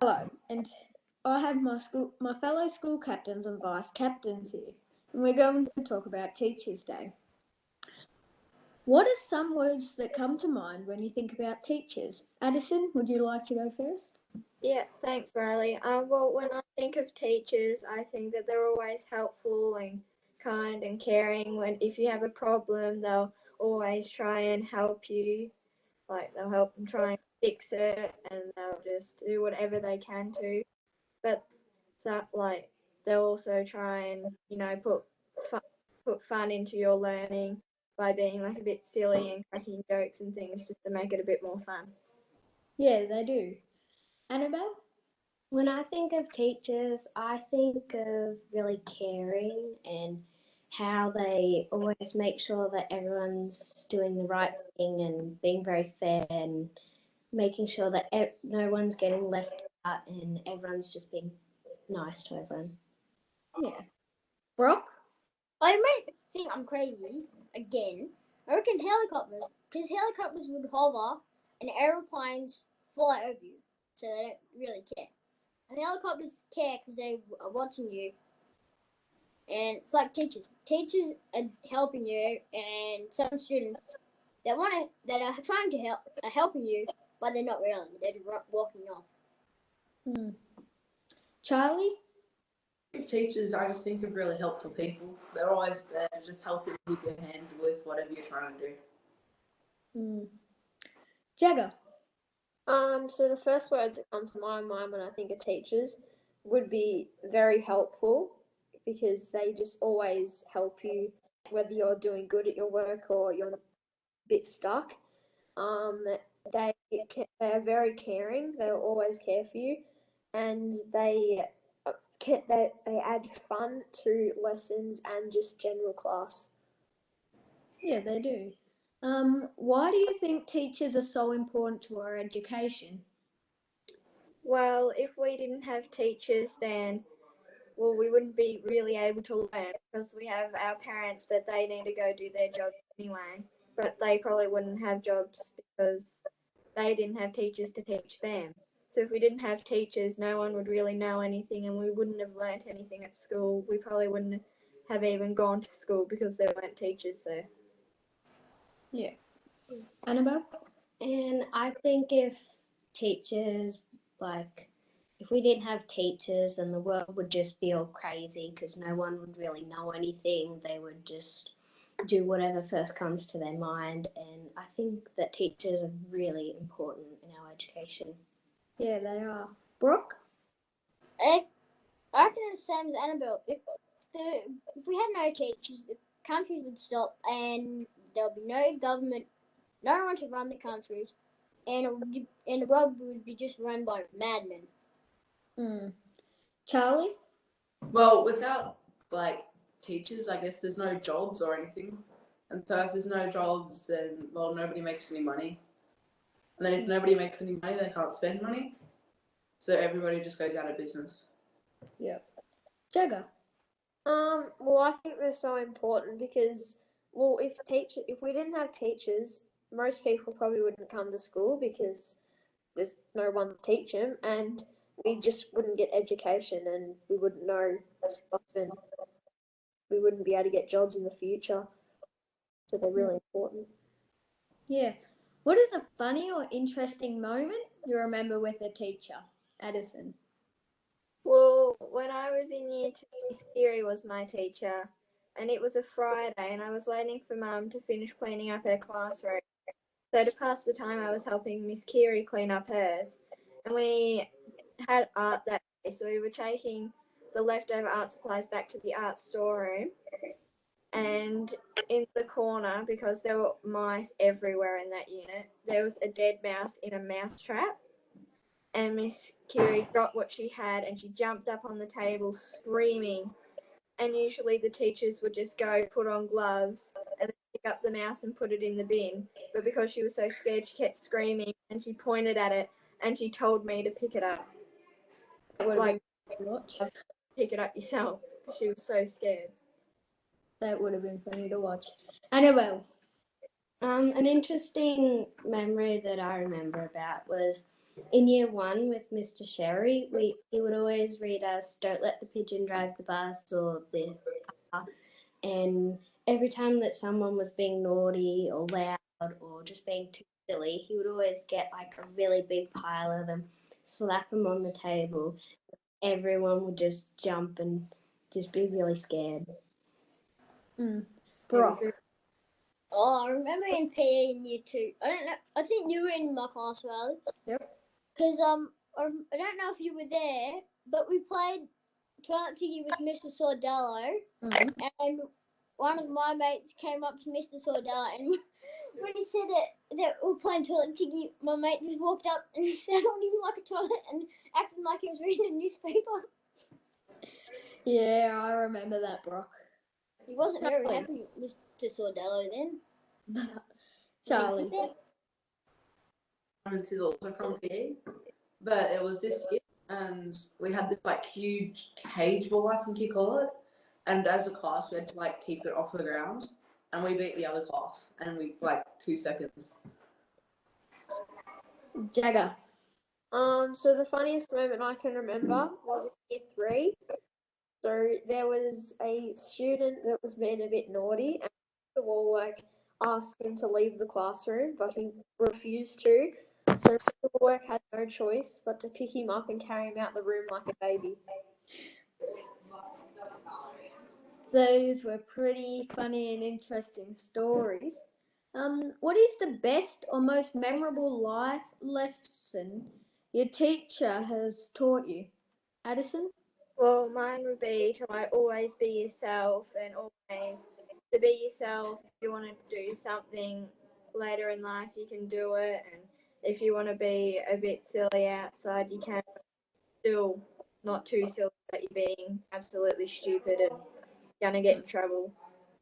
Hello, and I have my fellow school captains and vice captains here, and we're going to talk about Teachers' Day. What are some words that come to mind when you think about teachers? Addison, would you like to go first? Yeah, thanks, Riley. Well, when I think of teachers, I think that they're always helpful and kind and caring. If you have a problem, they'll always try and help you. Like they'll help and try and fix it, and they'll just do whatever they can to. But they'll also try and put fun into your learning by being like a bit silly and cracking jokes and things just to make it a bit more fun. Yeah, they do. Annabelle? When I think of teachers, I think of really caring and how they always make sure that everyone's doing the right thing and being very fair and making sure that no one's getting left out and everyone's just being nice to everyone. Yeah. Brock? I might think I'm crazy again. I reckon helicopters, because helicopters would hover and aeroplanes fly over you, so they don't really care. And helicopters care because they are watching you. And it's like teachers. Teachers are helping you, and some students that are trying to help are helping you, but they're not really. They're just walking off. Charlie? With teachers, I just think of really helpful people. They're always there to just help you keep your hand with whatever you're trying to do. Jagger? So the first words that come to my mind when I think of teachers would be very helpful, because they just always help you, whether you're doing good at your work or you're a bit stuck. They are very caring. They'll always care for you, and they add fun to lessons and just general class. Yeah, they do. Why do you think teachers are so important to our education? Well, if we didn't have teachers, then we wouldn't be really able to learn, because we have our parents, but they need to go do their jobs anyway. But they probably wouldn't have jobs because they didn't have teachers to teach them. So if we didn't have teachers, no one would really know anything, and we wouldn't have learnt anything at school. We probably wouldn't have even gone to school because there weren't teachers there. Yeah. Annabelle? And I think if we didn't have teachers, then the world would just be all crazy because no one would really know anything. They would just do whatever first comes to their mind. And I think that teachers are really important in our education. Yeah, they are. Brooke? I reckon it's the same as Annabelle. If we had no teachers, the countries would stop, and there'll be no government, no one to run the countries, and the world would be just run by madmen. Charlie? Well, without teachers, I guess there's no jobs or anything. And so if there's no jobs, then nobody makes any money. And then if nobody makes any money, they can't spend money. So everybody just goes out of business. Yep. Jagger? Well, I think they're so important because, if we didn't have teachers, most people probably wouldn't come to school because there's no one to teach them, and we just wouldn't get education, and we wouldn't know stuff, and we wouldn't be able to get jobs in the future. So they're really important. Yeah. What is a funny or interesting moment you remember with a teacher? Addison? Well, when I was in year 2, Miss Kiri was my teacher, and it was a Friday, and I was waiting for Mum to finish cleaning up her classroom. So to pass the time, I was helping Miss Kiri clean up hers, and we had art that day, so we were taking the leftover art supplies back to the art storeroom, and in the corner, because there were mice everywhere in that unit, there was a dead mouse in a mouse trap. And Miss Kiri got what she had, and she jumped up on the table screaming. And usually the teachers would just go put on gloves and then pick up the mouse and put it in the bin. But because she was so scared, she kept screaming, and she pointed at it, and she told me to pick it up. Pick it up yourself, because she was so scared. That would have been funny to watch. Annabelle? An interesting memory that I remember about was in year 1 with Mr. Sherry, he would always read us "Don't Let the Pigeon Drive the Bus" or the and every time that someone was being naughty or loud or just being too silly, he would always get like a really big pile of them, slap them on the table. Everyone would just jump and just be really scared. Brock. Oh, I remember in PE in year 2. I don't know. I think you were in my class, Riley. Yep. Because I don't know if you were there, but we played Toilet Tiggy with Mr. Sordello, and one of my mates came up to Mr. Sordello, and when he said that we were playing Toilet Tiggy, my mate just walked up and sat on him like a toilet and acted like he was reading a newspaper. Yeah, I remember that, Brock. He wasn't very happy, Mr. Sordello, then. Charlie. Is also from PE, but it was this year, and we had this like huge cage ball, I think you call it, and as a class we had to like keep it off the ground, and we beat the other class, and we like 2 seconds. Jagger. So the funniest moment I can remember was in year 3. So there was a student that was being a bit naughty, and the wall asked him to leave the classroom, but he refused to. So the work had no choice but to pick him up and carry him out the room like a baby. Those were pretty funny and interesting stories. What is the best or most memorable life lesson your teacher has taught you? Addison? Well, mine would be to always be yourself and always to be yourself. If you want to do something later in life, you can do it. And if you want to be a bit silly outside, you can. Still not too silly that you're being absolutely stupid and going to get in trouble.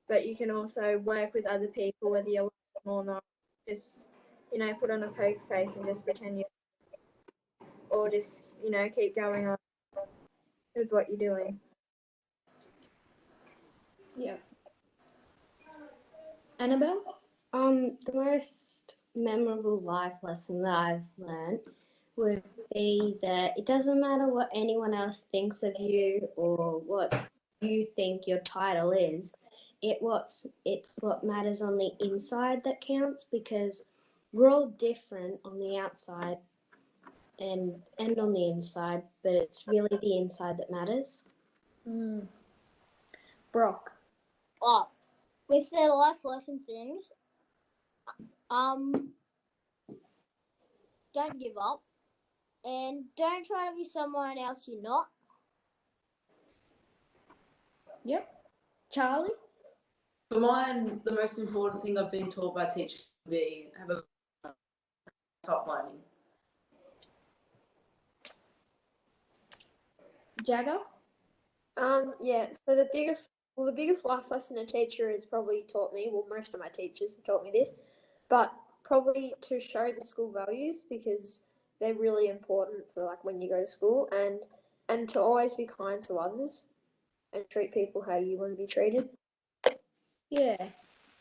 But you can also work with other people, whether you like them or not. Just, put on a poker face and just pretend you, or just, keep going on with what you're doing. Yeah. Annabelle? The most memorable life lesson that I've learned would be that it doesn't matter what anyone else thinks of you or what you think your title is. It's what matters on the inside that counts, because we're all different on the outside and on the inside, but it's really the inside that matters. Brock? Oh, with the life lesson things, don't give up, and don't try to be someone else you're not. Yep. Charlie? For mine, the most important thing I've been taught by teachers would be have a stop learning. Jagger? Yeah. So the biggest life lesson a teacher has probably taught me. Well, most of my teachers have taught me this, but probably to show the school values, because they're really important for like when you go to school, and to always be kind to others and treat people how you want to be treated. Yeah,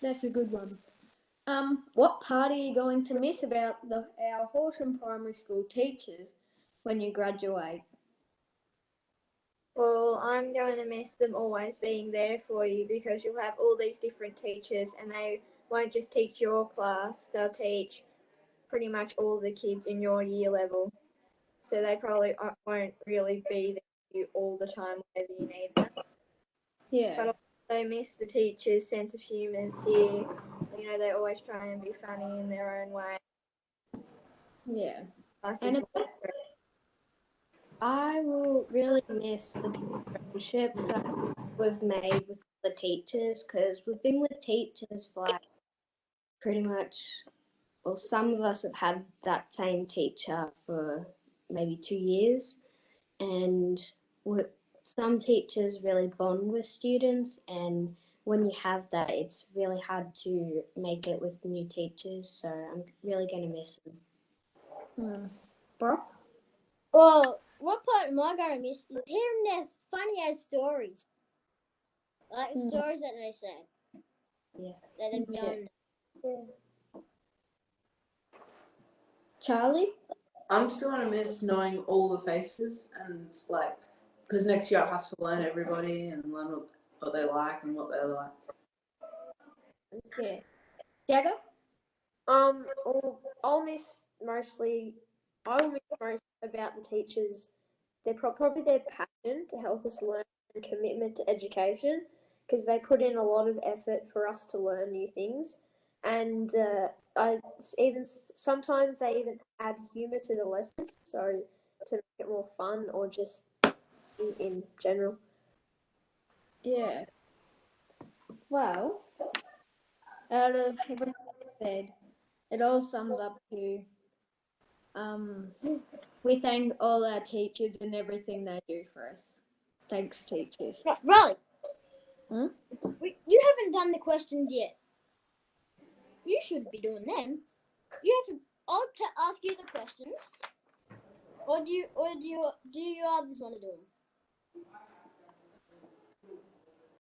that's a good one. What part are you going to miss about our Horsham Primary School teachers when you graduate? Well, I'm going to miss them always being there for you, because you'll have all these different teachers and they won't just teach your class, they'll teach pretty much all the kids in your year level. So they probably won't really be there for you all the time whenever you need them. Yeah. But I also miss the teachers' sense of humour here. They always try and be funny in their own way. Yeah. Classes I will really miss the friendships that we've made with the teachers, because we've been with teachers for like pretty much, well, some of us have had that same teacher for maybe 2 years, and some teachers really bond with students, and when you have that, it's really hard to make it with new teachers, so I'm really going to miss them. Brock? Well, what part am I going to miss is hearing their funny ass stories. Like stories that they said. Yeah. That they've done. Charlie? I'm still gonna miss knowing all the faces and like, because next year I'll have to learn everybody and learn what they like and what they're like. Yeah. Jagger? I'll miss mostly. I will miss most about the teachers. They're probably their passion to help us learn and commitment to education, because they put in a lot of effort for us to learn new things, and sometimes they even add humour to the lessons, so to make it more fun or just in general. Yeah. Well, out of everything said, it all sums up to we thank all our teachers and everything they do for us. Thanks, teachers. No, Riley. Hmm? You haven't done the questions yet. You should be doing them. You have to. I'll ask you the questions, or do you others want to do them?